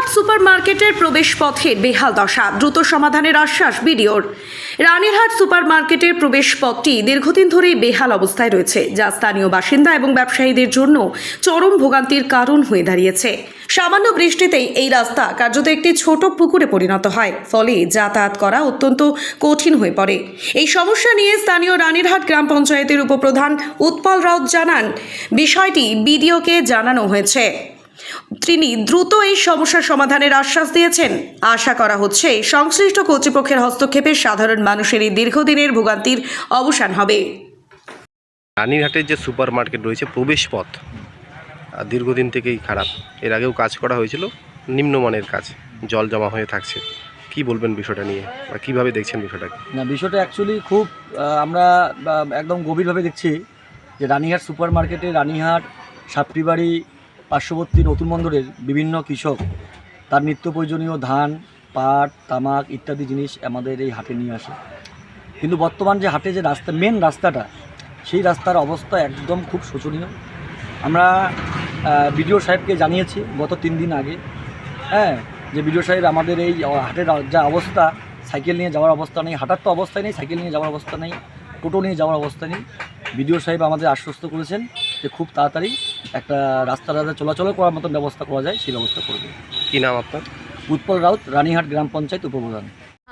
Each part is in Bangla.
রানীহাট সুপারমার্কেটের প্রবেশ পথের বেহাল দশা, দ্রুত সমাধানের আশ্বাস বিডিওর। রানীহাট সুপারমার্কেটের প্রবেশ পথটি দীর্ঘদিন ধরেই বেহাল অবস্থায় রয়েছে, যা স্থানীয় বাসিন্দা এবং ব্যবসায়ীদের জন্য চরম ভোগান্তির কারণ হয়ে দাঁড়িয়েছে। সামান্য বৃষ্টিতেই এই রাস্তা কার্যত একটি ছোট পুকুরে পরিণত হয়, ফলে যাতায়াত করা অত্যন্ত কঠিন হয়ে পড়ে। এই সমস্যা নিয়ে স্থানীয় রানীরহাট গ্রাম পঞ্চায়েতের উপপ্রধান উৎপল রাউত জানান, বিষয়টি বিডিওকে জানানো হয়েছে। তিনি দ্রুত এই সমস্যার সমাধানের আশ্বাস দিয়েছেন। আশা করা হচ্ছে সংশ্লিষ্ট কর্তৃপক্ষের হস্তক্ষেপে সাধারণ মানুষের এই দীর্ঘদিনের ভোগান্তির অবসান হবে। রানীরহাটের যে সুপার মার্কেট রয়েছে প্রবেশ পথ দীর্ঘদিন থেকেই খারাপ। এর আগেও কাজ করা হয়েছিল, নিম্নমানের কাজ, জল জমা হয়ে থাকছে। কি বলবেন বিষয়টা নিয়ে বা কীভাবে দেখছেন বিষয়টাকে? না, বিষয়টা অ্যাকচুয়ালি খুব আমরা একদম গভীরভাবে দেখছি যে রানীহাট সুপার মার্কেটে রানীহাট সাপটিবাড়ি পার্শ্ববর্তী নতুন বন্দরের বিভিন্ন কৃষক তার নিত্য প্রয়োজনীয় ধান, পাট, তামাক ইত্যাদি জিনিস আমাদের এই হাটে নিয়ে আসে। কিন্তু বর্তমান যে হাটে যে রাস্তা, মেন রাস্তাটা, সেই রাস্তার অবস্থা একদম খুব শোচনীয়। আমরা বিডিও সাহেবকে জানিয়েছি গত 3 দিন আগে, যে বিডিও সাহেব আমাদের এই হাটের যা অবস্থা, সাইকেল নিয়ে যাওয়ার অবস্থা নেই, হাঁটার তো অবস্থায় নেই, সাইকেল নিয়ে যাওয়ার অবস্থা নেই, টোটো নিয়ে যাওয়ার অবস্থা নেই। বিডিও সাহেব আমাদের আশ্বস্ত করেছেন যে খুব তাড়াতাড়ি একটা রাস্তা চলাচল করার মতন ব্যবস্থা করা যায়, সেই ব্যবস্থা করবে। কী নাম আপনার? উৎপল রাউত, রানীহাট গ্রাম পঞ্চায়েত উপপ্রধান।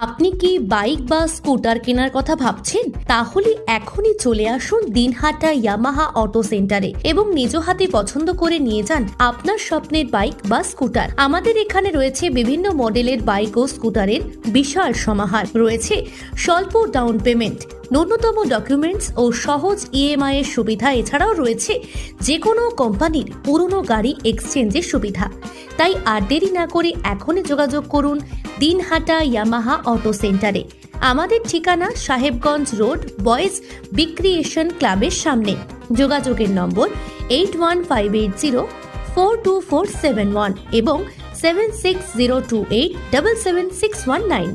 আপনি কি বাইক বা স্কুটার কেনার কথা ভাবছেন? তাহলে এখনই চলে আসুন দিনহাটা ইয়ামাহা অটো সেন্টারে এবং নিজ হাতে পছন্দ করে নিয়ে যান আপনার স্বপ্নের বাইক বা স্কুটার। আমাদের এখানে রয়েছে বিভিন্ন মডেলের বাইক ও স্কুটারের বিশাল সমাহার। রয়েছে স্বল্প ডাউন পেমেন্ট, ন্যূনতম ডকুমেন্টস ও সহজ ইএমআই এর সুবিধা। এছাড়াও রয়েছে যে কোনো কোম্পানির পুরনো গাড়ি এক্সচেঞ্জের সুবিধা। তাই আর দেরি না করে এখনই যোগাযোগ করুন দিনহাটা ইয়ামাহা অটো সেন্টারে। আমাদের ঠিকানা সাহেবগঞ্জ রোড, বয়েজ বিক্রিয়েশন ক্লাবের সামনে। যোগাযোগের নম্বর 8158042471 এবং 7602877619।